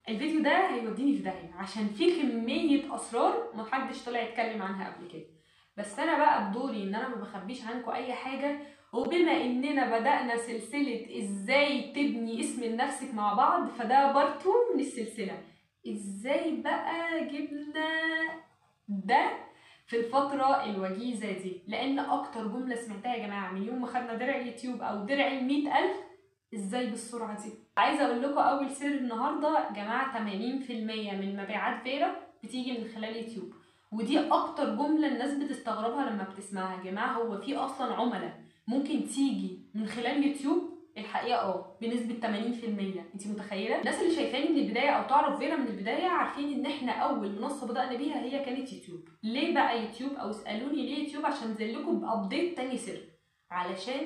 الفيديو ده هيوديني في داهيه عشان فيه كميه اسرار محدش طلع يتكلم عنها قبل كده. بس انا بقى بدوري ان انا ما بخبيش عنكم اي حاجه. وبما اننا بدأنا سلسله ازاي تبني اسم لنفسك مع بعض، فده بارت 2 من السلسله. ازاي بقى جبنا ده في الفترة الوجيزة دي، لأن أكتر جملة سمعتها يا جماعة من يوم ما خدنا درع اليوتيوب أو درع 100,000: ازاي بالسرعة دي؟ عايزة أقول لكم أول سر النهاردة يا جماعة: 80% من مبيعات فيرا بتيجي من خلال يوتيوب. ودي أكتر جملة الناس بتستغربها لما بتسمعها. يا جماعة هو في أصلا عملاء ممكن تيجي من خلال يوتيوب؟ الحقيقة بنسبة 80%. انت متخيلة؟ الناس اللي شايفاني من البداية او تعرف فيرا من البداية عارفين ان احنا اول منصة بدأنا بيها هي كانت يوتيوب. ليه بقى يوتيوب؟ او اسألوني ليه يوتيوب؟ عشان انزلكم بأبديت تاني سر: علشان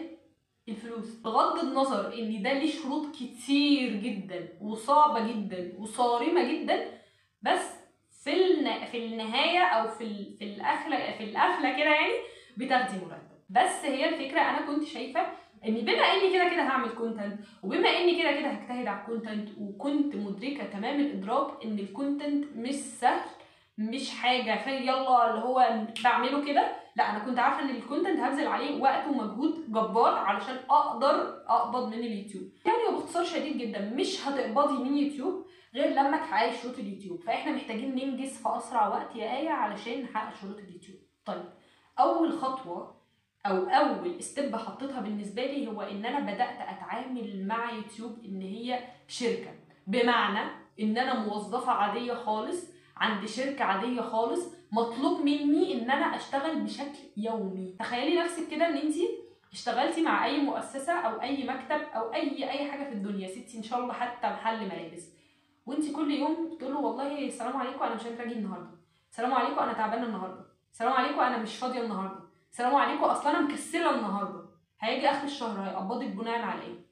الفلوس. بغض النظر ان ده ليه شروط كتير جدا وصعبة جدا وصارمة جدا، بس في النهاية او في القفلة كده يعني بتاخدي مرتب. بس هي الفكرة انا كنت شايفة ان بما اني كده كده هعمل كونتنت، وبما اني كده كده هجتهد على الكونتنت، وكنت مدركه تمام الادراك ان الكونتنت مش سهل، مش حاجه في يلا اللي هو بعمله كده. لا، انا كنت عارفه ان الكونتنت هبذل عليه وقت ومجهود جبار علشان اقدر اقبض من اليوتيوب. يعني وباختصار شديد جدا مش هتقبضي من يوتيوب غير لما تحققي شروط اليوتيوب. فاحنا محتاجين ننجز في اسرع وقت يا ايه علشان نحقق شروط اليوتيوب. طيب، اول خطوه او اول ستيب حطيتها بالنسبه لي هو ان انا بدات اتعامل مع يوتيوب ان هي شركه. بمعنى ان انا موظفه عاديه خالص عند شركه عاديه خالص، مطلوب مني ان انا اشتغل بشكل يومي. تخيلي نفسك كده ان انت اشتغلتي مع اي مؤسسه او اي مكتب او اي حاجه في الدنيا، ستي ان شاء الله حتى محل ملابس، وانت كل يوم تقولوا والله السلام عليكم انا مش قادره اجي النهارده، السلام عليكم انا تعبانه النهارده، السلام عليكم انا مش فاضيه النهارده، السلام عليكم اصلا انا مكسله النهارده. هيجي اخر الشهر هيقبضك بناء على ايه؟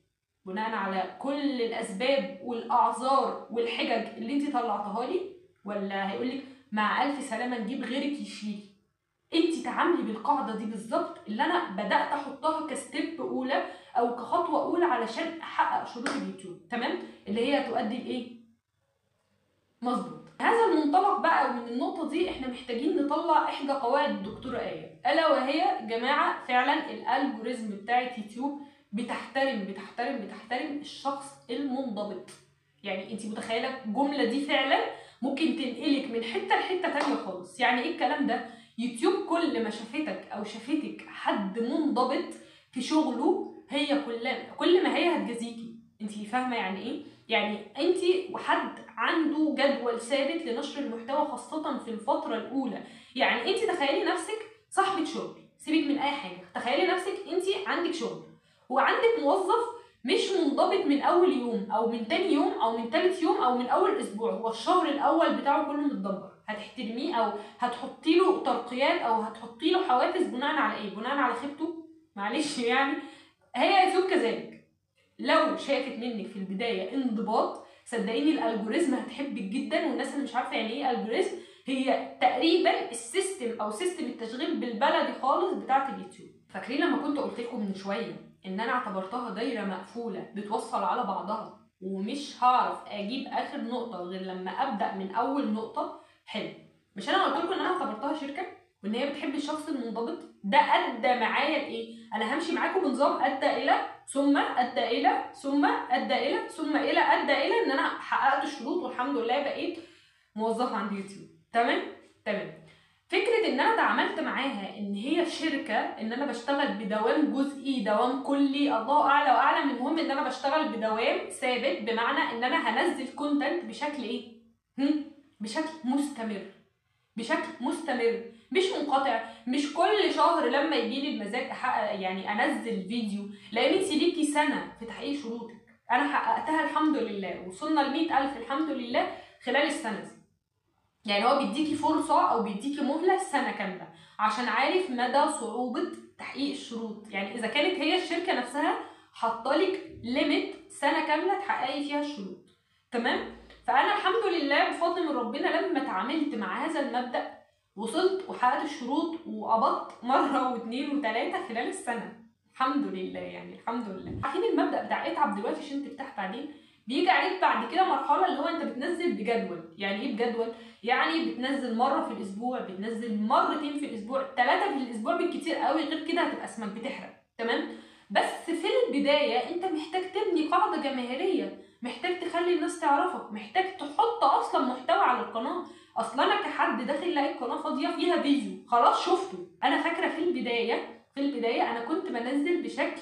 بناء على كل الاسباب والاعذار والحجج اللي انت طلعتها لي، ولا هيقولك مع الف سلامه نجيب غيرك يشيل؟ انت تعاملي بالقاعده دي بالظبط اللي انا بدات احطها كستيب اولى او كخطوه اولى علشان احقق شروط اليوتيوب، تمام؟ اللي هي تؤدي لايه؟ مظبوط. هذا المنطلق بقى ومن النقطه دي احنا محتاجين نطلع احدى قواعد الدكتوره ايه، الا وهي جماعه فعلا الالجوريزم بتاعت يوتيوب بتحترم الشخص المنضبط. يعني انت متخيله الجمله دي فعلا ممكن تنقلك من حته لحته تانيه خالص. يعني ايه الكلام ده؟ يوتيوب كل ما شافتك او شافتك حد منضبط في شغله، هي كل ما هي هتجازيكي. انت فاهمه يعني ايه؟ يعني انت وحد عنده جدول ثابت لنشر المحتوى خاصه في الفتره الاولى. يعني انت تخيلي نفسك صاحبه شغل، سيبك من اي حاجه، تخيلي نفسك انت عندك شغل وعندك موظف مش منضبط من اول يوم او من تاني يوم او من تالت يوم او من اول اسبوع، هو الشهر الاول بتاعه كله متدمر. هتحترميه او هتحطي له ترقيات او هتحطي له حوافز بناء على ايه؟ بناء على خيبته؟ معلش يعني. هي يوتيوب كذلك، لو شافت منك في البدايه انضباط صدقيني الالجوريزم هتحبك جدا. والناس اللي مش عارفه يعني ايه الجوريزم، هي تقريبا السيستم او سيستم التشغيل بالبلدي خالص بتاعت اليوتيوب. فاكرين لما كنت قلت لكم من شويه ان انا اعتبرتها دايره مقفوله بتوصل على بعضها ومش هعرف اجيب اخر نقطه غير لما ابدا من اول نقطه؟ حلو. مش انا قلت لكم ان انا اعتبرتها شركه وان هي بتحب الشخص المنضبط؟ ده ادى معايا لايه؟ انا همشي معاكم بنظام ادى الى ثم ادى الى ثم ادى الى ثم الى ادى الى ان انا حققت الشروط والحمد لله بقيت موظفه عند يوتيوب. تمام. فكره ان انا تعاملت معاها ان هي شركه، ان انا بشتغل بدوام جزئي دوام كلي الله اعلى واعلم، المهم ان انا بشتغل بدوام ثابت، بمعنى ان انا هنزل كونتنت بشكل ايه؟ بشكل مستمر مش منقطع. مش كل شهر لما يجي لي المزاج احقق يعني انزل فيديو، لان انت ليكي سنه في تحقيق شروطك. انا حققتها الحمد لله، وصلنا ل 100,000 الحمد لله خلال السنه دي. يعني هو بيديكي فرصه او بيديكي مهله سنه كامله عشان عارف مدى صعوبه تحقيق الشروط. يعني اذا كانت هي الشركه نفسها حاطالك ليميت سنه كامله تحققي فيها الشروط، تمام؟ فانا الحمد لله بفضل من ربنا لما اتعاملت مع هذا المبدا وصلت وحققت الشروط وقبضت مره واثنين وثلاثه خلال السنه الحمد لله. يعني الحمد لله. عارفين المبدا بتاع اتعب دلوقتي عشان ترتاح بعدين؟ بيجي عليك بعد كده مرحله اللي هو انت بتنزل بجدول. يعني ايه بجدول؟ يعني بتنزل مره في الاسبوع، بتنزل مرتين في الاسبوع، 3 في الاسبوع بالكتير قوي، غير كده هتبقى اسمك بتحرق. تمام؟ بس في البدايه انت محتاج تبني قاعده جماهيريه، محتاج تخلي الناس تعرفك، محتاج تحط اصلا محتوى على القناه. اصلا انا كحد داخل لاقي القناه فاضيه فيها فيديو خلاص شفته. انا فاكره في البدايه انا كنت بنزل بشكل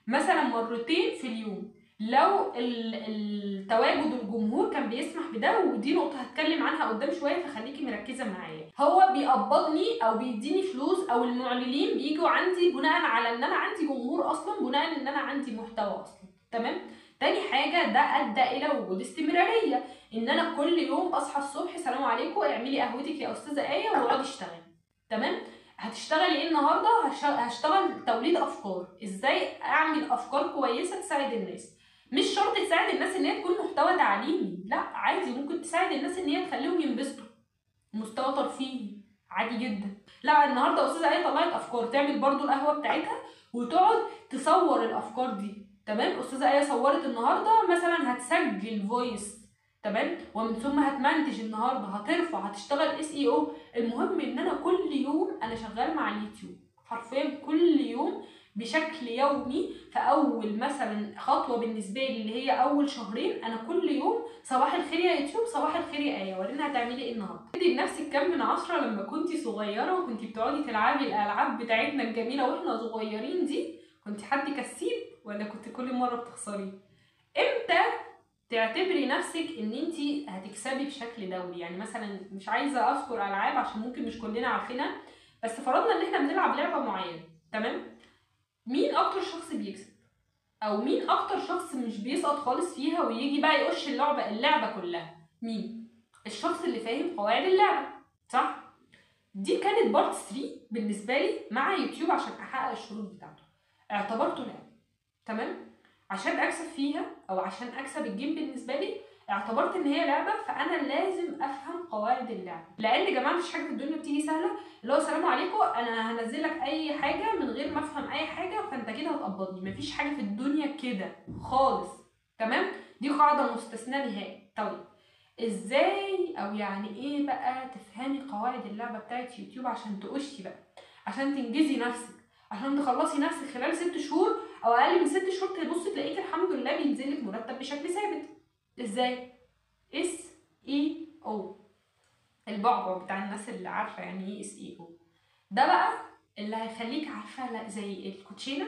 مثلا مرتين في اليوم، لو التواجد الجمهور كان بيسمح بده. ودي نقطه هتكلم عنها قدام شويه، فخليكي مركزه معايا. هو بيقبضني او بيديني فلوس، او المعلنين بيجوا عندي بناء على ان انا عندي جمهور اصلا، بناء ان انا عندي محتوى اصلا. تمام؟ تاني حاجه، ده ادى الى وجود استمراريه، ان انا كل يوم اصحى الصبح سلام عليكم اعملي قهوتك يا استاذه ايه واقعدي اشتغلي. تمام؟ هتشتغلي ايه النهارده؟ هشتغل توليد افكار، ازاي اعمل افكار كويسه تساعد الناس. مش شرط تساعد الناس ان هي تكون محتوى تعليمي، لا عادي، ممكن تساعد الناس ان هي تخليهم ينبسطوا، مستوى ترفيهي عادي جدا. لا النهارده استاذه ايه طلعت افكار، تعمل برضو القهوه بتاعتها وتقعد تصور الافكار دي. تمام؟ استاذه ايه صورت النهارده مثلا، هتسجل فويس، تمام، ومن ثم هتمنتج النهارده، هترفع، هتشتغل SEO. المهم ان انا كل يوم انا شغال مع اليوتيوب، حرفيا كل يوم بشكل يومي. فاول مثلا خطوه بالنسبه لي اللي هي اول شهرين، انا كل يوم صباح الخير يا يوتيوب، صباح الخير يا ايه، ورينا هتعملي ايه النهارده. ادي لنفسك كام من 10 لما كنتي صغيره وكنتي بتقعدي تلعبي الالعاب بتاعتنا الجميله واحنا صغيرين دي. كنتي حد كسيب ولا كنت كل مره بتخسري؟ امتى تعتبري نفسك ان انت هتكسبي بشكل دوري؟ يعني مثلا مش عايزه اذكر العاب عشان ممكن مش كلنا عارفينها، بس فرضنا ان احنا بنلعب لعبه معينه، تمام؟ مين اكتر شخص بيكسب؟ او مين اكتر شخص مش بيسقط خالص فيها ويجي بقى يقش اللعبه كلها؟ مين؟ الشخص اللي فاهم قواعد اللعبه، صح؟ دي كانت بارت 3 بالنسبه لي مع يوتيوب عشان احقق الشروط بتاعته. اعتبرته لعبه، تمام؟ عشان اكسب فيها او عشان اكسب الجيم بالنسبه لي اعتبرت ان هي لعبه، فانا لازم افهم قواعد اللعبه. لان يا جماعه مفيش حاجه في الدنيا بتيجي سهله، اللي هو سلام عليكم انا هنزل لك اي حاجه من غير ما افهم اي حاجه فانت كده هتقبضني. مفيش حاجه في الدنيا كده خالص، تمام؟ دي قاعده مستثناه نهائي. طيب ازاي او يعني ايه بقى تفهمي قواعد اللعبه بتاعت يوتيوب عشان تقشي بقى، عشان تنجزي نفسك، عشان تخلصي نفسك خلال 6 شهور او اقل من 6 شهور، تبص تلاقيك الحمد لله بينزل لك مرتب بشكل ثابت؟ ازاي؟ SEO، البعبع بتاع الناس اللي عارفه يعني ايه SEO. ده بقى اللي هيخليك عارفه، لا زي الكوتشينه،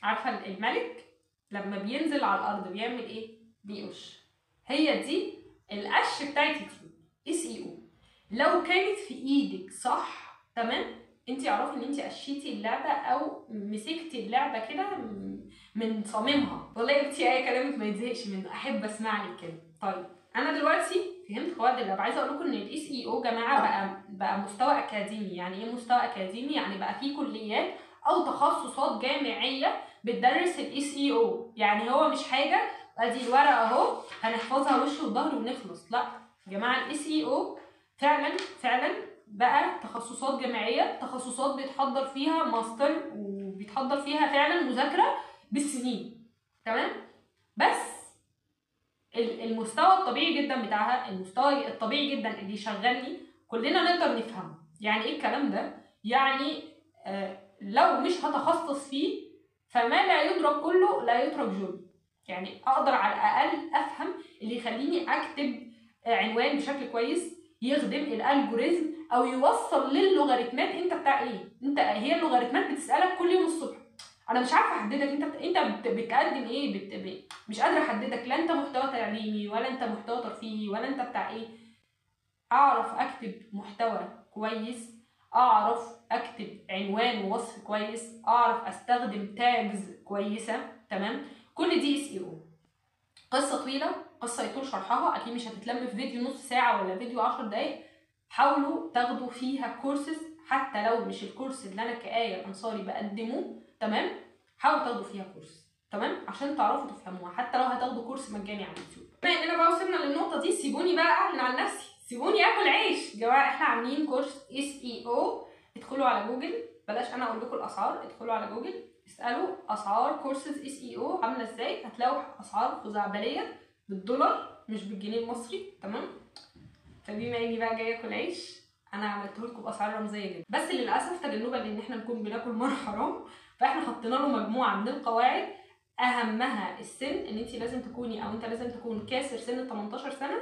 عارفه الملك لما بينزل على الارض بيعمل ايه؟ بيقش. هي دي القش بتاعت يوتيوب، SEO. لو كانت في ايدك صح، تمام، انت اعرفي ان انت قشيتي اللعبه او مسكتي اللعبه كده من صميمها. والله يا بنتي اي كلامك ما يتزهقش منه، احب اسمع لك كده. طيب انا دلوقتي فهمت قواعد اللعبه. عايزه اقول لكم ان SEO جماعه بقى مستوى اكاديمي. يعني ايه مستوى اكاديمي؟ يعني بقى في كليات او تخصصات جامعيه بتدرس SEO. يعني هو مش حاجه ادي الورقه اهو هنحفظها وش وظهر ونخلص، لا يا جماعه. SEO فعلا بقى تخصصات جامعيه، تخصصات بيتحضر فيها ماستر وبيتحضر فيها فعلا مذاكره بالسنين، تمام؟ بس المستوى الطبيعي جدا بتاعها، المستوى الطبيعي جدا اللي يشغلني كلنا نقدر نفهمه. يعني ايه الكلام ده؟ يعني لو مش هتخصص فيه فما لا يدرك كله لا يترك جل. يعني اقدر على الاقل افهم اللي يخليني اكتب عنوان بشكل كويس يخدم الالجوريزم او يوصل للوغاريتمات. انت بتاع ايه؟ انت هي اللوغاريتمات بتسالك كل يوم الصبح، انا مش عارفه احددك انت بتقدم ايه، مش قادره احددك، لا انت محتوى تعليمي ولا انت محتوى ترفيهي ولا انت بتاع ايه. اعرف اكتب محتوى كويس، اعرف اكتب عنوان ووصف كويس، اعرف استخدم تاجز كويسه، تمام؟ كل دي SEO. قصه طويله، قصه يطول شرحها، اكيد مش هتتلم في فيديو نص ساعه ولا فيديو 10 دقايق. حاولوا تاخدوا فيها كورسز، حتى لو مش الكورس اللي انا كآية الانصاري بقدمه، تمام؟ حاولوا تاخدوا فيها كورس، تمام، عشان تعرفوا تفهموها، حتى لو هتاخدوا كورس مجاني على اليوتيوب. بما اننا بقى وصلنا للنقطه دي، سيبوني بقى اعلن عن نفسي، سيبوني اكل عيش. يا جماعه احنا عاملين كورس SEO، ادخلوا على جوجل، بلاش انا اقول لكم الاسعار، ادخلوا على جوجل اسالوا اسعار كورسز SEO عامله ازاي، هتلاقوا اسعار خزعبليه، بالدولار مش بالجنيه المصري، تمام؟ فبما اني بقى جايه اكل عيش انا عملته لكم باسعار رمزيه جدا، بس للاسف تجنبا لان احنا نكون بناكل مره حرام، فاحنا حطينا له مجموعه من القواعد، اهمها السن، ان انت لازم تكوني او انت لازم تكون كاسر سن ال 18 سنه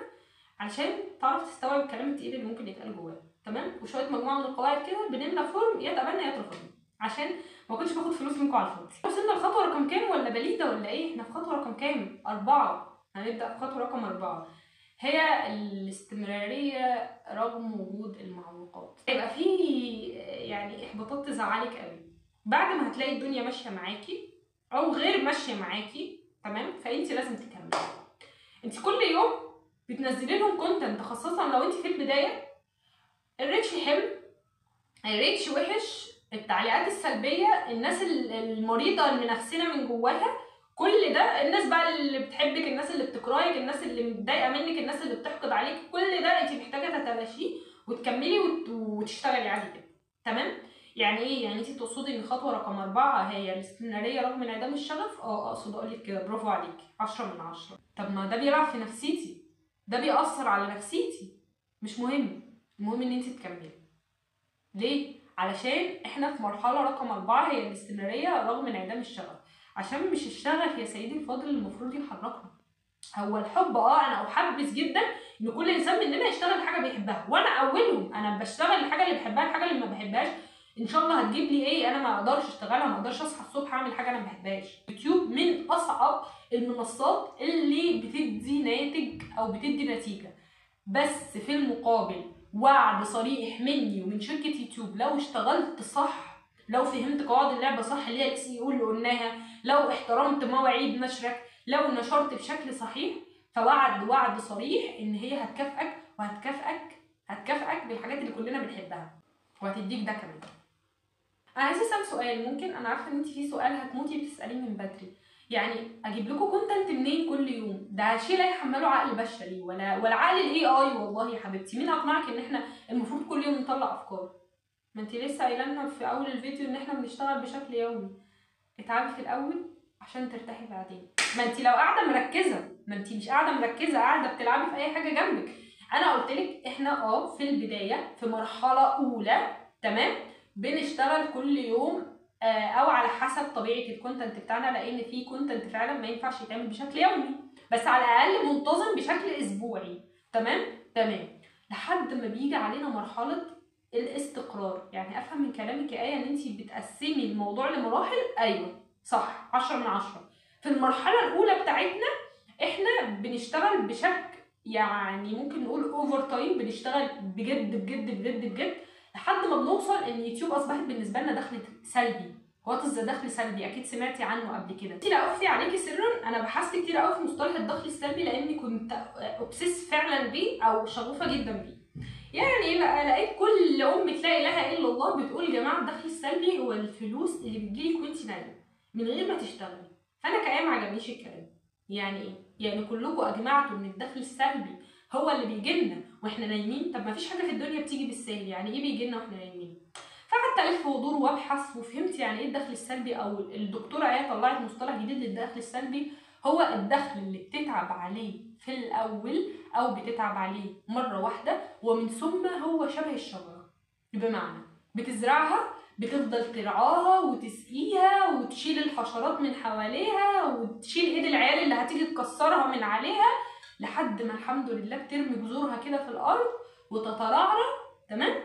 علشان تعرف تستوعب الكلام التقيل اللي ممكن يتقال جواه، تمام؟ وشويه مجموعه من القواعد كده بنملى فورم يا تقبلنا يا ترفضنا عشان ما كنتش باخد فلوس منكم على الفاضي. وصلنا لخطوه رقم كام ولا بليده ولا ايه؟ احنا في خطوه رقم كام؟ 4. هنبدا في خطوه رقم 4، هي الاستمراريه رغم وجود المعوقات. هيبقى في يعني احباطات تزعلك قوي بعد ما هتلاقي الدنيا ماشيه معاكي او غير ماشيه معاكي، تمام؟ فانت لازم تكملي. انت كل يوم بتنزلي لهم كونتنت، خاصه لو انت في البدايه. الريتش حلو، الريتش وحش، التعليقات السلبيه، الناس المريضه المنافسينه من جواها، كل ده، الناس بقى اللي بتحبك، الناس اللي بتكرهك، الناس اللي متضايقه منك، الناس اللي بتحقد عليك، كل ده انت محتاجه تتلاشيه وتكملي وتشتغلي عادي كده، تمام؟ يعني ايه؟ يعني انت تقصدي ان خطوه رقم 4 هي الاستمراريه رغم انعدام الشغف؟ اقصد اقول لك كده، برافو عليكي، 10 من 10. طب ما ده بيلعب في نفسيتي، ده بيأثر على نفسيتي، مش مهم، المهم ان انت تكملي. ليه؟ علشان احنا في مرحله رقم 4 هي الاستمراريه رغم انعدام الشغف، عشان مش الشغف يا سيدي الفاضل المفروض يحركنا. هو الحب، انا احبذ جدا ان كل انسان مننا يشتغل حاجه بيحبها، وانا اولهم، انا بشتغل الحاجه اللي بحبها، الحاجه اللي ما بحبهاش ان شاء الله هتجيب لي ايه، انا ما اقدرش اشتغلها، ما اقدرش اصحى الصبح اعمل حاجه انا ما بحبهاش. يوتيوب من اصعب المنصات اللي بتدي ناتج او بتدي نتيجه، بس في المقابل وعد صريح مني ومن شركه يوتيوب، لو اشتغلت صح، لو فهمت قواعد اللعبه صح اللي هي SEO اللي قلناها، لو احترمت مواعيد نشرك، لو نشرت بشكل صحيح، وعد صريح ان هي هتكافئك هتكافئك بالحاجات اللي كلنا بنحبها وهتديك ده كمان. انا عايزه اسال سؤال، ممكن انا عارفه ان انت في سؤال هتموتي بتساليه من بدري، يعني اجيب لكم كونتنت منين كل يوم؟ ده شيء لا يحمله عقل بشري ولا عقل AI. والله يا حبيبتي، مين اقنعك ان احنا المفروض كل يوم نطلع افكار؟ ما انت لسه قايله لنا في اول الفيديو ان احنا بنشتغل بشكل يومي. اتعبي في الاول عشان ترتاحي بعدين. ما انت لو قاعده مركزه، ما انت مش قاعده مركزه، قاعده بتلعبي في اي حاجه جنبك. انا قلت لك احنا في البدايه في مرحله اولى، تمام؟ بنشتغل كل يوم او على حسب طبيعه الكونتنت بتاعنا، لان في كونتنت فعلا ما ينفعش يتعمل بشكل يومي، بس على الاقل منتظم بشكل اسبوعي، تمام؟ لحد ما بيجي علينا مرحله الاستقرار. يعني افهم من كلامك يا ان انت بتقسمي الموضوع لمراحل. ايوه صح، 10 من 10. في المرحله الاولى بتاعتنا احنا بنشتغل بشكل يعني ممكن نقول اوفر تايم، بنشتغل بجد بجد بجد بجد لحد ما بنوصل ان يوتيوب اصبحت بالنسبه لنا دخل سلبي. وات دخل سلبي؟ اكيد سمعتي عنه قبل كده. انت لا اخفي عليكي سرا، انا بحثت كتير قوي في مصطلح الدخل السلبي لاني كنت اوبسيس فعلا بيه او شغوفه جدا بيه. يعني لقيت كل تلاقي لها الا الله بتقول يا جماعه الدخل السلبي هو الفلوس اللي بتجيلك وانت نايمه من غير ما تشتغلي. فانا كأي ما عجبنيش الكلام. يعني ايه؟ يعني كلكم اجمعتوا ان الدخل السلبي هو اللي بيجي لنا واحنا نايمين؟ طب ما فيش حاجه في الدنيا بتيجي بالسهل، يعني ايه بيجي لنا واحنا نايمين؟ فقعدت الف ودور وابحث وفهمت يعني ايه الدخل السلبي، او الدكتوره طلعت مصطلح جديد للدخل السلبي، هو الدخل اللي بتتعب عليه في الاول او بتتعب عليه مره واحده ومن ثم هو شبه الشجره، بمعنى بتزرعها، بتفضل ترعاها وتسقيها وتشيل الحشرات من حواليها وتشيل ايد العيال اللي هتيجي تكسرها من عليها لحد ما الحمد لله بترمي جذورها كده في الارض وتترعرع، تمام؟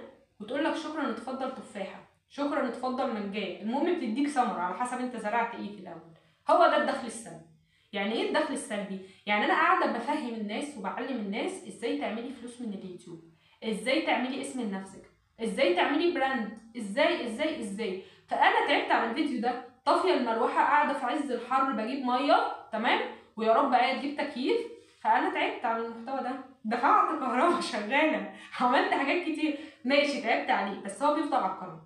وتقول لك شكرا اتفضل تفاحه، شكرا اتفضل منجايه، المهم بتديك ثمره على حسب انت زرعت ايه في الاول. هو ده الدخل السلبي. يعني ايه الدخل السلبي؟ يعني انا قاعده بفهم الناس وبعلم الناس ازاي تعملي فلوس من اليوتيوب، ازاي تعملي اسم لنفسك، ازاي تعملي براند، ازاي. فانا تعبت على الفيديو ده، طافيه المروحه، قاعده في عز الحر بجيب ميه، تمام؟ ويا رب تجيب تكييف. فانا تعبت على المحتوى ده، دفعت كهرباء شغاله، عملت حاجات كتير، ماشي تعبت عليه، بس هو بيفضل على القناه.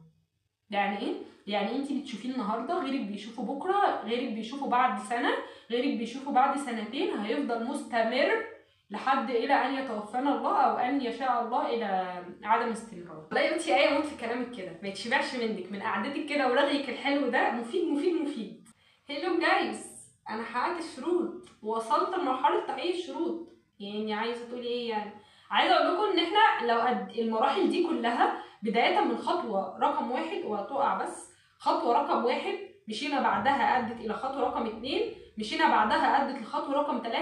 يعني ايه؟ يعني انت بتشوفيه النهارده غيرك بيشوفه بكره، غيرك بيشوفه بعد سنه، غيرك بيشوفه بعد سنتين، هيفضل مستمر لحد الى ان يتوفانا الله او ان يشاء الله الى عدم استمرار. والله يا بنتي اموت في كلامك كده، ما يتشبعش منك من قعدتك كده ورغيك الحلو ده، مفيد. هلو جايز، انا حققت الشروط ووصلت لمرحله تحقيق الشروط. يعني عايزه تقولي ايه يعني؟ عايزه اقول لكم ان احنا لو قد المراحل دي كلها بدايه من خطوه رقم 1 وهتقع بس، خطوه رقم 1 مشينا بعدها ادت الى خطوه رقم 2، مشينا بعدها ادت لخطوه رقم 3،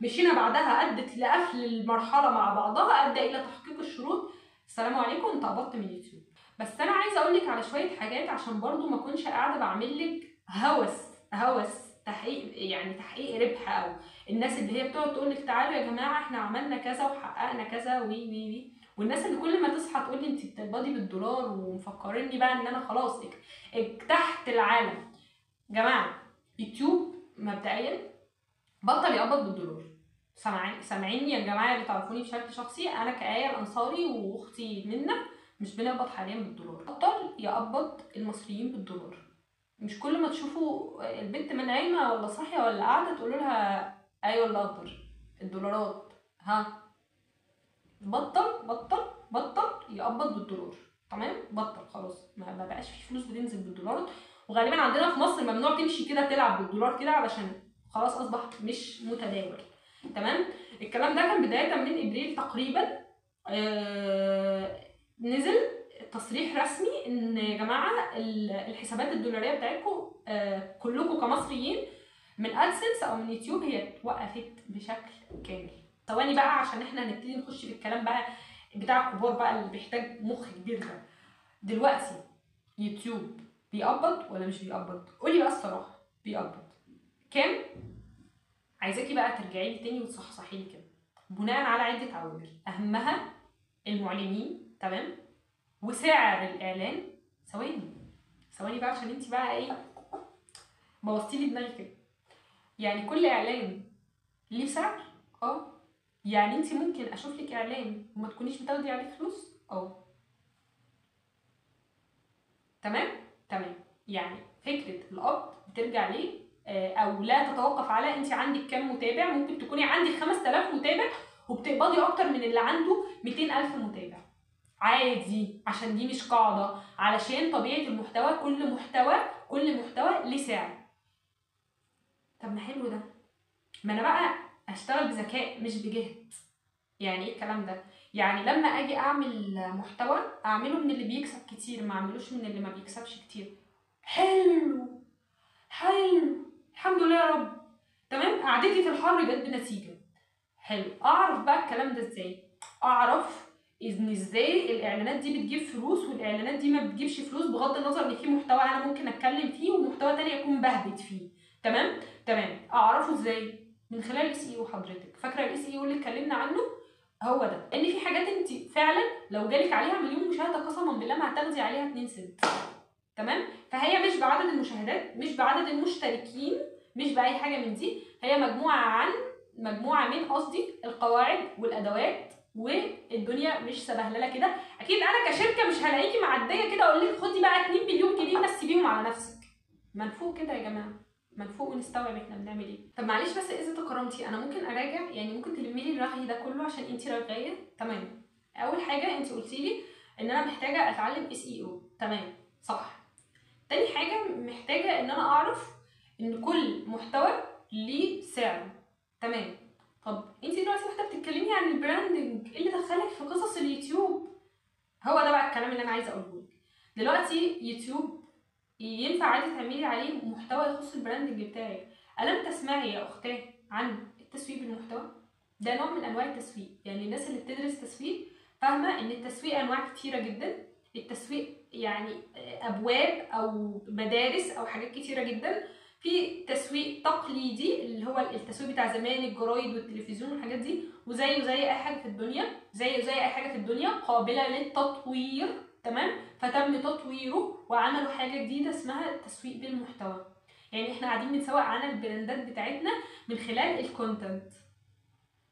مشينا بعدها ادت لقفل المرحله مع بعضها ادى الى تحقيق الشروط. السلام عليكم، انت قبضت من يوتيوب. بس انا عايزه اقول لك على شويه حاجات عشان برضو ما اكونش قاعده بعمل لك هوس تحقيق، يعني تحقيق ربح، او الناس اللي هي بتقعد تقول لك تعالوا يا جماعه احنا عملنا كذا وحققنا كذا وي وي وي، والناس اللي كل ما تصحى تقول لي انت بتقبضي بالدولار ومفكريني بقى ان انا خلاص اجتحت العالم. جماعه يوتيوب مبدئيا بطل يقبض بالدولار. سامعيني يا جماعه اللي تعرفوني بشكل شخصي، انا كآية الانصاري واختي منى مش بنقبض حاليا بالدولار. بطل يقبض المصريين بالدولار. مش كل ما تشوفوا البنت من نايمه ولا صاحيه ولا قاعده تقولوا لها ايوه اللي اكتر الدولارات. ها، بطل يقبض بالدولار. تمام، بطل خلاص، ما بقاش في فلوس بتنزل بالدولار. وغالبا عندنا في مصر ممنوع تمشي كده تلعب بالدولار كده علشان خلاص اصبح مش متداول. تمام. الكلام ده كان بدايه من ابريل تقريبا. نزل تصريح رسمي ان يا جماعه الحسابات الدولاريه بتاعتكم كلكم كمصريين من ادسنس او من يوتيوب هي اتوقفت بشكل كامل. ثواني بقى عشان احنا هنبتدي نخش في الكلام بقى بتاع الكبار بقى اللي بيحتاج مخ كبير ده. دلوقتي يوتيوب بيقبض ولا مش بيقبض؟ قولي بقى الصراحه، بيقبض كام؟ عايزاكي بقى ترجعي لي تاني وتصحصحي لي كده بناء على عده عوامل، اهمها المعلنين، تمام، وسعر الاعلان. ثواني بقى عشان انت بقى ايه بوظتي لي دماغي كده. يعني كل اعلان ليه سعر؟ يعني انت ممكن اشوف لك اعلان وما تكونيش بتاخدي عليه فلوس؟ تمام. يعني فكره القبض بترجع ليه او لا تتوقف على انت عندك كام متابع. ممكن تكوني عندك 5000 متابع وبتقبضي اكتر من اللي عنده 200000 متابع، عادي، عشان دي مش قاعده، علشان طبيعه المحتوى، كل محتوى ليه سعر. طب ما حلو ده، ما انا بقى اشتغل بذكاء مش بجهد. يعني ايه الكلام ده؟ يعني لما اجي اعمل محتوى اعمله من اللي بيكسب كتير، ما اعملوش من اللي ما بيكسبش كتير. حلو، الحمد لله يا رب. تمام، قعدتي في الحر جت بنتيجه. حلو، اعرف بقى الكلام ده ازاي؟ اعرف ان ازاي الاعلانات دي بتجيب فلوس والاعلانات دي ما بتجيبش فلوس، بغض النظر ان في محتوى انا ممكن اتكلم فيه ومحتوى تاني اكون بهبت فيه. تمام. اعرفه ازاي؟ من خلال الاس اي او. حضرتك فاكره الاس اي او اللي اتكلمنا عنه؟ هو ده. ان في حاجات انت فعلا لو جالك عليها مليون مشاهده قسما بالله ما هتاخدي عليها 2 سنت. تمام. فهي مش بعدد المشاهدات، مش بعدد المشتركين، مش باي حاجه من دي، هي مجموعه من قصدي القواعد والادوات، والدنيا مش سبهلله كده. اكيد انا كشركه مش هلاقيكي معديه كده اقول لك خدي بقى 2 مليون جنيه بس سيبيهم على نفسك. منفوق كده يا جماعه، منفوق ونستوعب احنا بنعمل ايه. طب معلش بس اذا تكرمتي انا ممكن اراجع؟ يعني ممكن تلمي لي الرغي ده كله عشان انتي رغايه. تمام. اول حاجه انتي قلتي لي ان انا محتاجه اتعلم اس اي او. تمام، صح. تاني حاجه محتاجه ان انا اعرف ان كل محتوى ليه سعر. تمام. طب انتي دلوقتي واحده بتتكلمي عن البراندنج، ايه اللي دخلك في قصص اليوتيوب؟ هو ده بقى الكلام اللي انا عايزه اقوله لك. دلوقتي يوتيوب ينفع عادي تعملي عليه محتوى يخص البراندنج بتاعك. ألم تسمعي يا أختاه عن التسويق بالمحتوى؟ ده نوع من أنواع التسويق. يعني الناس اللي بتدرس تسويق فاهمة إن التسويق أنواع كتيرة جدا. التسويق يعني أبواب أو مدارس أو حاجات كتيرة جدا. في تسويق تقليدي اللي هو التسويق بتاع زمان، الجرايد والتلفزيون والحاجات دي، وزيه زي أي حاجة في الدنيا، زي أي حاجة في الدنيا قابلة للتطوير. تمام. فتم تطويره وعملوا حاجه جديده اسمها التسويق بالمحتوى. يعني احنا قاعدين بنسوق على البراندات بتاعتنا من خلال الكونتنت.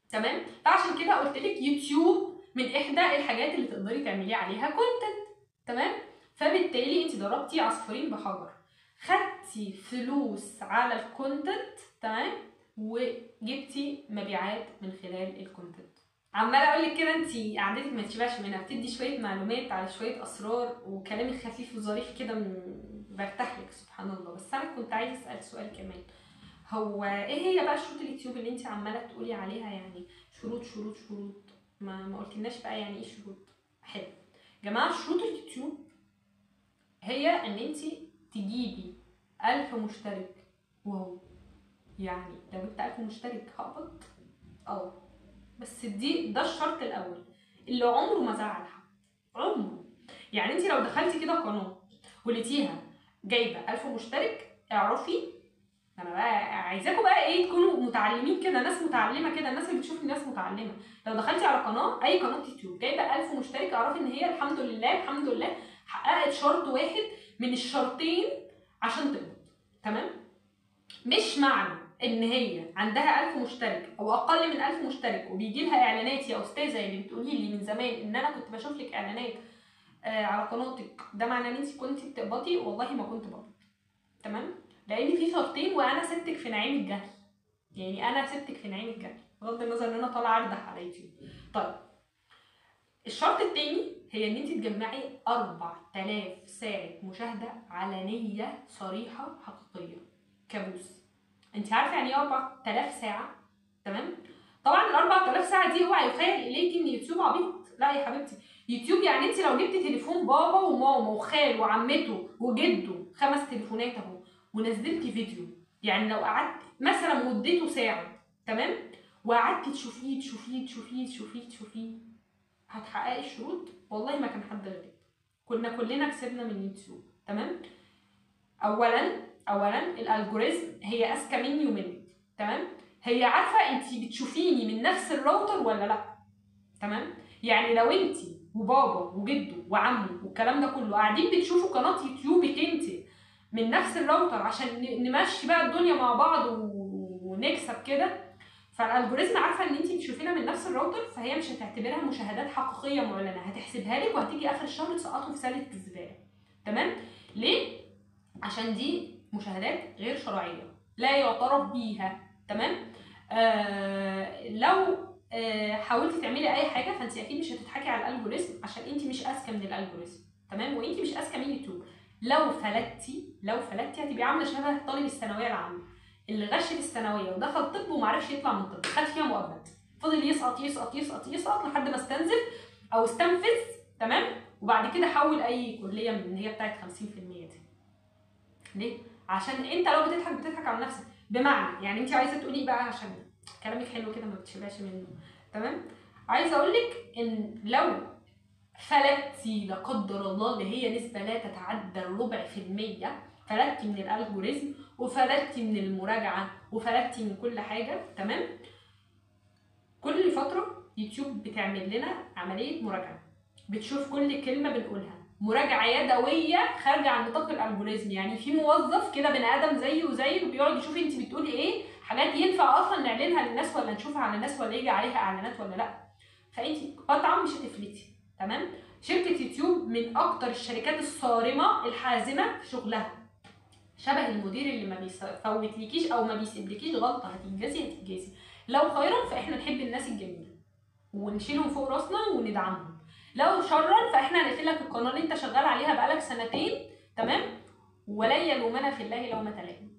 تمام. فعشان كده قلت لك يوتيوب من احدى الحاجات اللي تقدري تعملي عليها كونتنت. تمام. فبالتالي انت ضربتي عصفورين بحجر، خدتي فلوس على الكونتنت، تمام، وجبتي مبيعات من خلال الكونتنت. عماله اقول لك كده انت قعدتك ما تشبعش منها، بتدي شويه معلومات على شويه اسرار وكلامك خفيف وظريف كده برتاح لك سبحان الله. بس انا كنت عايزه اسال سؤال كمان، هو ايه هي بقى شروط اليوتيوب اللي انت عماله تقولي عليها؟ يعني شروط شروط شروط، ما قلتلناش بقى يعني ايه شروط. حلو يا جماعه، شروط اليوتيوب هي ان انت تجيبي 1000 مشترك. واو، يعني لو جبت 1000 مشترك هقبض؟ بس ده الشرط الاول اللي عمره ما زعل حد، عمره. يعني انت لو دخلتي كده قناه ولقيتيها جايبه 1000 مشترك، اعرفي. انا بقى عايزاكم بقى ايه، تكونوا متعلمين كده، ناس متعلمه كده، الناس اللي بتشوفني ناس متعلمه. لو دخلتي على قناه، اي قناه يوتيوب جايبه 1000 مشترك، اعرفي ان هي الحمد لله الحمد لله حققت شرط واحد من الشرطين عشان تقبض. تمام؟ مش معنى ان هي عندها 1000 مشترك او اقل من 1000 مشترك وبيجي لها اعلانات يا استاذه اللي بتقولي لي من زمان ان انا كنت بشوف لك اعلانات على قناتك، ده معناه ان انت كنت بتقبضي. والله ما كنت بقبض. تمام؟ لان في شرطين وانا سبتك في نعيم الجهل. يعني انا سبتك في نعيم الجهل بغض النظر ان انا طالعه اردح على يوتيوب. طيب، الشرط التاني هي ان انت تجمعي 4000 ساعه مشاهده علنيه صريحه حقيقيه. كابوس. انت عارفه يعني ايه 4000 ساعه؟ تمام؟ طبعا ال 4000 ساعه دي اوعي يخيل اليكي ان يوتيوب عبيط. لا يا حبيبتي، يوتيوب يعني انت لو جبتي تليفون بابا وماما وخال وعمته وجده، 5 تليفونات اهو، ونزلتي فيديو، يعني لو قعدت مثلا مدته ساعه، تمام، وقعدتي تشوفيه تشوفيه تشوفيه تشوفيه تشوفيه، هتحققي الشروط؟ والله ما كان حد غيرك، كنا كلنا كسبنا من يوتيوب. تمام؟ اولا الالجوريزم هي اذكى مني ومنك. تمام؟ هي عارفه انت بتشوفيني من نفس الراوتر ولا لا. تمام؟ يعني لو انت وبابا وجده وعمه والكلام ده كله قاعدين بتشوفوا قناه يوتيوبك انت من نفس الراوتر عشان نمشي بقى الدنيا مع بعض ونكسب كده، فالالجوريزم عارفه ان انت بتشوفينا من نفس الراوتر، فهي مش هتعتبرها مشاهدات حقيقيه معلنه، هتحسبها لك وهتيجي اخر الشهر تسقطهم في سله الزباله. تمام؟ ليه؟ عشان دي مشاهدات غير شرعيه لا يعترف بيها. تمام؟ لو حاولتي تعملي اي حاجه فانت اكيد مش هتضحكي على الالجوريزم عشان انت مش اذكى من الالجوريزم. تمام؟ وانت مش اذكى من يوتيوب. لو فلتي هتبقي عامله شبه طالب الثانويه العامه اللي غش في الثانويه ودخل طب ومعرفش يطلع من طب، خد فيها مؤبد، فضل يسقط يسقط يسقط يسقط لحد ما استنزف او استنفذ. تمام؟ وبعد كده حول اي كليه من اللي هي بتاعت 50% دي. ليه؟ عشان انت لو بتضحك على نفسك. بمعنى يعني انت عايزه تقولي بقى، عشان كلامك حلو كده ما بتشبعش منه. تمام؟ عايزه اقول لك ان لو فلتي لا قدر الله اللي هي نسبه لا تتعدى 0.4%، فلتي من الالجوريزم وفلتي من المراجعه وفلتي من كل حاجه. تمام؟ كل فتره يوتيوب بتعمل لنا عمليه مراجعه، بتشوف كل كلمه بنقولها، مراجعه يدويه خارجه عن نطاق الالجوريزم. يعني في موظف كده بني ادم زيه وزيك بيقعد يشوف انت بتقولي ايه، حاجات ينفع اصلا نعلنها للناس ولا نشوفها على الناس ولا يجي عليها اعلانات ولا لا. فانت قطعا مش هتفلتي. تمام؟ شركه يوتيوب من اكتر الشركات الصارمه الحازمه في شغلها، شبه المدير اللي ما بيفوتلكيش او ما بيسيبلكيش غلطه، هتتجازي. لو خيرا فاحنا نحب الناس الجميله ونشيلهم فوق راسنا وندعمهم، لو شرا فاحنا هنقفل لك القناه اللي انت شغال عليها بقالك سنتين. تمام؟ ولن يلومنا في الله لومة لائم.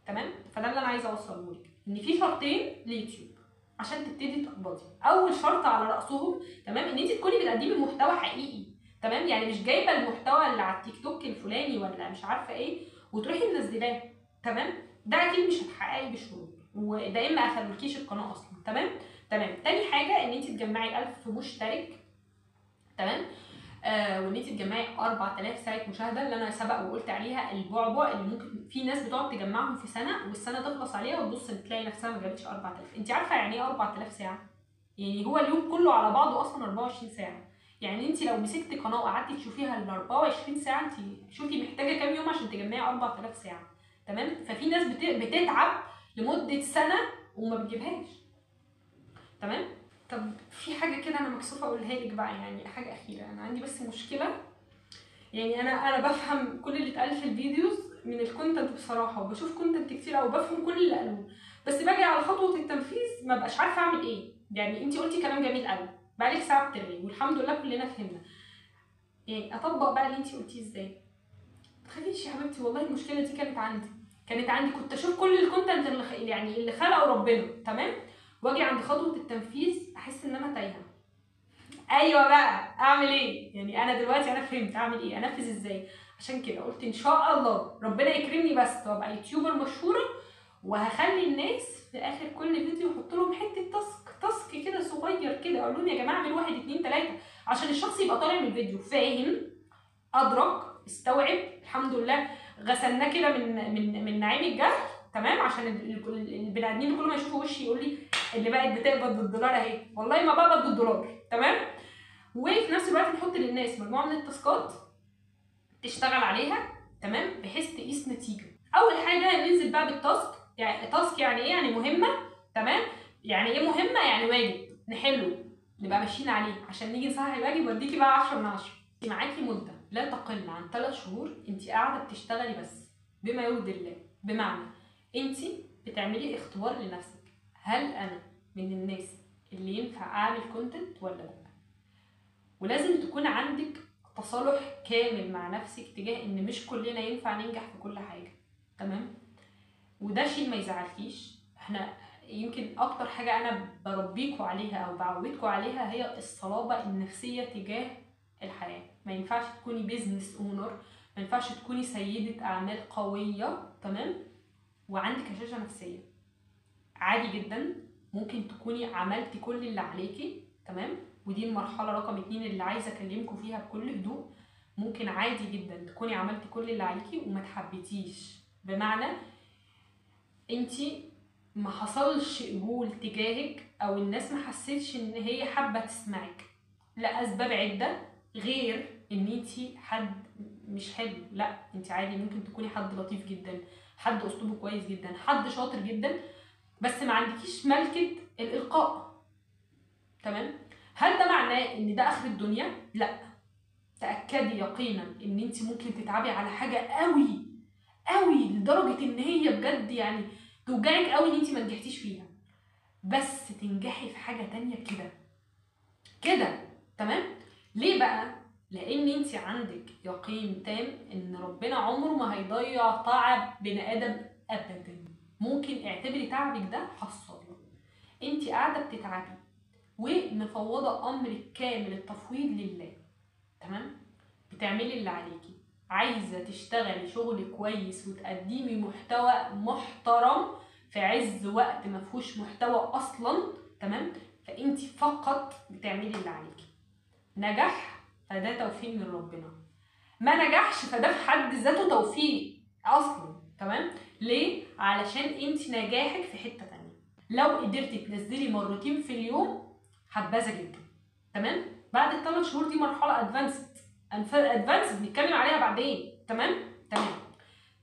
تمام؟ فده اللي انا عايزه اوصله لك، ان في شرطين ليوتيوب عشان تبتدي تقبضي. اول شرط على راسهم، تمام، ان انت تكوني بتقدمي محتوى حقيقي. تمام؟ يعني مش جايبه المحتوى اللي على التيك توك الفلاني ولا مش عارفه ايه وتروحي منزلاه. تمام؟ ده اكيد مش هتحققي بشروط، وده اما اخليكيش القناه اصلا. تمام؟ تاني حاجه ان انت تجمعي 1000 مشترك. تمام؟ وان انت تجمعي 4000 ساعه مشاهده اللي انا سبق وقلت عليها، البعبع اللي ممكن في ناس بتقعد تجمعهم في سنه والسنه تخلص عليها وتبص تلاقي نفسها ما جابتش 4000. انت عارفه يعني ايه 4000 ساعه؟ يعني هو اليوم كله على بعضه اصلا 24 ساعه. يعني انت لو مسكتي قناه وقعدتي تشوفيها ال 24 ساعه، انت شوفي محتاجه كام يوم عشان تجمعي 4000 ساعه. تمام؟ ففي ناس بتتعب لمده سنه وما بتجيبهاش. تمام؟ طب في حاجه كده انا مكسوفه اقولها لك بقى، يعني حاجه اخيره، انا عندي بس مشكله. يعني انا بفهم كل اللي اتقال في الفيديوز من الكونتنت بصراحه، وبشوف كونتنت كتير قوي وبفهم كل اللي قالوه، بس باجي على خطوه التنفيذ ما بقاش عارفه اعمل ايه. يعني انت قلتي كلام جميل قوي، بقالك ساعه بترغي والحمد لله كلنا فهمنا، يعني اطبق بقى اللي انت قلتيه ازاي؟ ما تخافيش يا حبيبتي، والله المشكله دي كانت عندي كانت عندي كنت اشوف كل الكونتنت اللي خلقه ربنا، تمام، واجي عند خطوه التنفيذ احس ان انا تايهه. ايوه بقى اعمل ايه؟ يعني انا دلوقتي انا فهمت اعمل ايه، انفذ ازاي. عشان كده قلت ان شاء الله ربنا يكرمني بس وابقى يوتيوبر مشهوره، وهخلي الناس في اخر كل فيديو احط لهم حته تاسك كده صغير كده، اقول لهم يا جماعه اعمل 1 2 3، عشان الشخص يبقى طالع من الفيديو فاهم، ادرك، استوعب. الحمد لله غسلناه كده من نعيم الجهل، تمام، عشان البني ادمين كل ما يشوفوا وشي يقول لي اللي بقت بتقبض بالدولار اهي. والله ما بقبض بالدولار، تمام. وفي نفس الوقت نحط للناس مجموعه من التاسكات تشتغل عليها، تمام، بحيث تقيس نتيجه. اول حاجه ننزل بقى بالتاسك. يعني تاسك يعني ايه؟ يعني مهمه، تمام. يعني ايه مهمه؟ يعني واجب نحله نبقى ماشيين عليه عشان نيجي نصحح الواجب واديكي بقى 10 من 10. معاكي مده لا تقل عن 3 شهور انت قاعده بتشتغلي بس بما يرضي الله. بمعنى انت بتعملي اختبار لنفسك، هل انا من الناس اللي ينفع اعمل كونتنت ولا لا؟ ولازم تكون عندك تصالح كامل مع نفسك تجاه ان مش كلنا ينفع ننجح في كل حاجه، تمام. وده شيء ما يزعلكيش. احنا يمكن اكتر حاجه انا بربيكوا عليها او بعودكوا عليها هي الصلابه النفسيه تجاه الحياه. ما ينفعش تكوني بيزنس اونر، ما ينفعش تكوني سيده اعمال قويه، تمام، وعندك هشاشه نفسيه. عادي جدا ممكن تكوني عملتي كل اللي عليكي، تمام، ودي المرحله رقم 2 اللي عايزه اكلمكم فيها بكل هدوء. ممكن عادي جدا تكوني عملتي كل اللي عليكي وما تحبتيش، بمعنى انتي ما حصلش قبول تجاهك او الناس ما حسيتش ان هي حابه تسمعك لاسباب عده، غير ان انتي حد مش حلو. لا، انتي عادي ممكن تكوني حد لطيف جدا، حد اسلوبه كويس جدا، حد شاطر جدا، بس ما عندكيش ملكه الالقاء، تمام. هل ده معناه ان ده اخر الدنيا؟ لا، تاكدي يقينا ان انتي ممكن تتعبي على حاجه قوي قوي لدرجه ان هي بجد يعني توجعك قوي ان انت ما نجحتيش فيها، بس تنجحي في حاجه تانية كده كده، تمام. ليه بقى؟ لان انت عندك يقين تام ان ربنا عمره ما هيضيع تعب بني ادم ابدا. ممكن اعتبري تعبك ده حصاله، انت قاعده بتتعبي ومفوضه امرك كامل التفويض لله، تمام، بتعملي اللي عليكي، عايزه تشتغلي شغل كويس وتقدمي محتوى محترم في عز وقت ما فيهوش محتوى اصلا، تمام. فانت فقط بتعملي اللي عليكي. نجح فده توفيق من ربنا، ما نجحش فده في حد ذاته توفيق اصلا، تمام. ليه؟ علشان انت نجاحك في حته تانية. لو قدرتي تنزلي مرتين في اليوم حبذا جدا، تمام. بعد ال3 شهور دي مرحله ادفانسد بنتكلم عليها بعدين، تمام.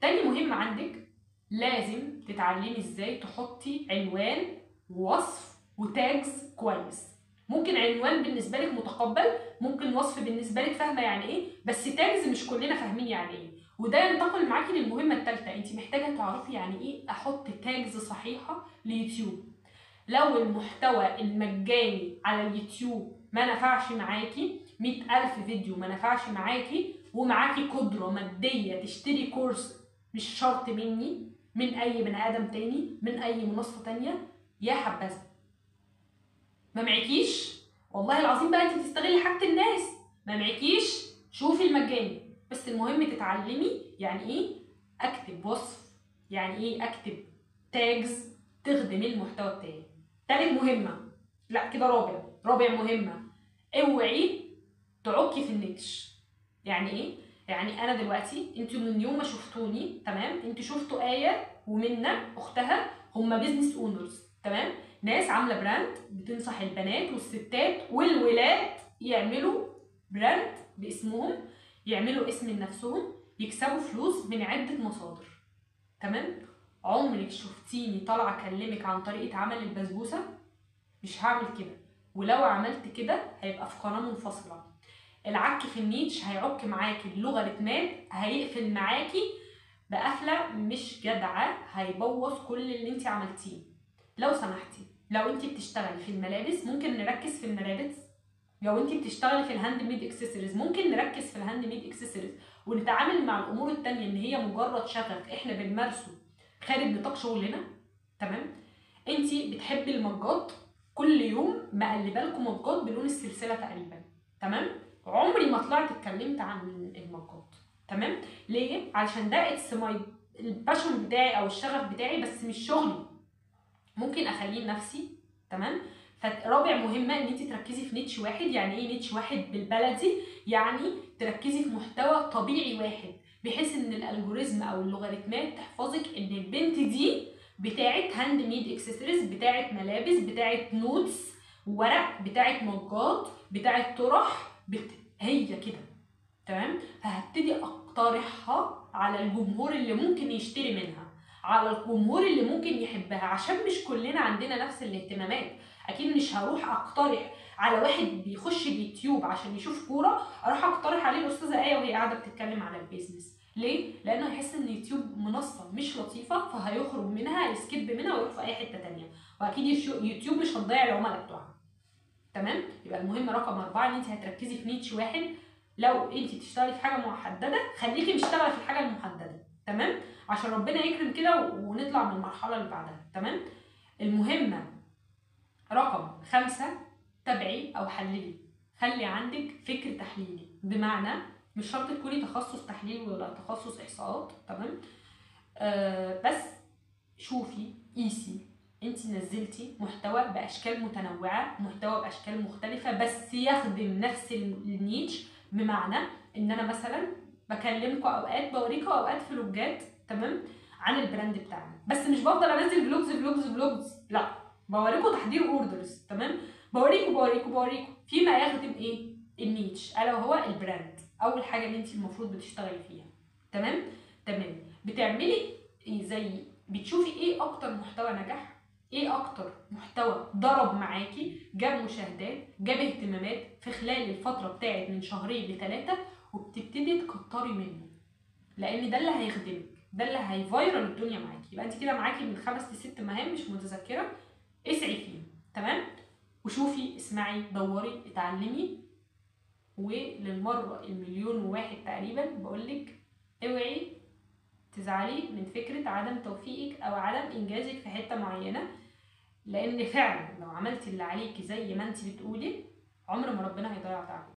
تاني مهم عندك، لازم تتعلمي ازاي تحطي عنوان ووصف وتاجز كويس. ممكن عنوان بالنسبه لك متقبل، ممكن وصف بالنسبه لك فاهمه يعني ايه، بس تاجز مش كلنا فاهمين يعني ايه. وده ينتقل معاكي للمهمه الثالثه، انت محتاجه تعرفي يعني ايه احط تاجز صحيحه ليوتيوب. لو المحتوى المجاني على اليوتيوب ما نفعش معاكي، 100,000 فيديو ما نفعش معاكي، ومعاكي قدرة مادية تشتري كورس مش شرط مني، من أي بني آدم تاني، من أي منصة تانية، يا حبذا. ما معكيش؟ والله العظيم بقى انت بتستغلي حاجة الناس. ما معكيش؟ شوفي المجاني، بس المهم تتعلمي يعني ايه اكتب وصف، يعني ايه اكتب تاجز تخدم المحتوى بتاعي. تالت مهمة، لا كده رابع مهمة، اوعي تعكي في النتش. يعني ايه؟ يعني انا دلوقتي انتوا من يوم ما شفتوني، تمام، انتوا شفتوا آية ومنى اختها هم بيزنس اونرز، تمام، ناس عامله براند بتنصح البنات والستات والولاد يعملوا براند باسمهم، يعملوا اسم لنفسهم، يكسبوا فلوس من عده مصادر، تمام. عمرك شفتيني طالعه اكلمك عن طريقه عمل البسبوسه؟ مش هعمل كده، ولو عملت كده هيبقى في قناه منفصله. العك في النيتش هيعك معاكي اللوغاريتمات، هيقفل معاكي بقفله مش جدعه، هيبوظ كل اللي انت عملتيه. لو سمحتي، لو انت بتشتغلي في الملابس ممكن نركز في الملابس، لو انت بتشتغلي في الهاند ميد اكسسوارز ممكن نركز في الهاند ميد اكسسوارز، ونتعامل مع الامور التانية ان هي مجرد شغف احنا بنمارسه خارج نطاق شغلنا. تمام. انت بتحبي المجات، كل يوم مقلبه لكم مجات بلون السلسله تقريبا. تمام. عمري ما طلعت اتكلمت عن المجات. تمام. ليه؟ علشان ده اتس ماي الباشون بتاعي او الشغف بتاعي، بس مش شغلي، ممكن اخليه لنفسي. تمام. فرابع مهمه ان انت تركزي في نيتش واحد. يعني ايه نيتش واحد بالبلدي؟ يعني تركزي في محتوى طبيعي واحد، بحيث ان الالجوريزم او اللوغاريتمات تحفظك ان البنت دي بتاعت هاند ميد اكسسوارز، بتاعت ملابس، بتاعت نوتس ورق، بتاعت مجات، بتاعت طرح، هي كده. تمام. فهبتدي اقترحها على الجمهور اللي ممكن يشتري منها، على الجمهور اللي ممكن يحبها، عشان مش كلنا عندنا نفس الاهتمامات. اكيد مش هروح اقترح على واحد بيخش اليوتيوب عشان يشوف كوره اروح اقترح عليه الاستاذه ايه وهي قاعده بتتكلم على البيزنس. ليه؟ لانه هيحس ان اليوتيوب منصه مش لطيفه، فهيخرج منها، يسكيب منها ويروح في اي حته تانية، واكيد يوتيوب مش هتضيع العملاء بتوعها. تمام. يبقى المهم رقم 4 ان انت هتركزي في نيتش واحد. لو انت بتشتغلي في حاجه محدده خليكي مشتغله في الحاجه المحدده. تمام. عشان ربنا يكرم كده ونطلع من المرحله اللي بعدها. تمام. المهمه رقم 5، تابعي او حللي. خلي عندك فكر تحليلي، بمعنى مش شرط تكوني تخصص تحليل ولا تخصص احصاءات. تمام. بس شوفي، قيسي، انت نزلتي محتوى باشكال متنوعه، محتوى باشكال مختلفه، بس يخدم نفس النيتش. بمعنى ان انا مثلا بكلمكم اوقات، بوريكم اوقات فلوجات، تمام، عن البراند بتاعنا، بس مش بفضل انزل فلوجز، لا، بوريكم تحضير اوردرز. تمام. بوريكم فيما يخدم ايه النيتش، الا وهو البراند، اول حاجه اللي انت المفروض بتشتغلي فيها. تمام. بتعملي زي بتشوفي ايه اكتر محتوى نجح، ايه اكتر محتوى ضرب معاكي، جاب مشاهدات، جاب اهتمامات في خلال الفتره بتاعت من 2 ل3، وبتبتدي تكتري منه، لان ده اللي هيخدمك، ده اللي هيفايرل الدنيا معاكي. يبقى انت كده معاكي من 5 ل6 مهام مش متذكره، اسعي فيهم. تمام. وشوفي، اسمعي، دوري، اتعلمي. وللمره المليون وواحد تقريبا بقولك، اوعي تزعلي من فكرة عدم توفيقك أو عدم إنجازك في حتة معينة، لأن فعلا لو عملتي اللي عليكي زي ما انتي بتقولي عمر ما ربنا هيضيع تعبك.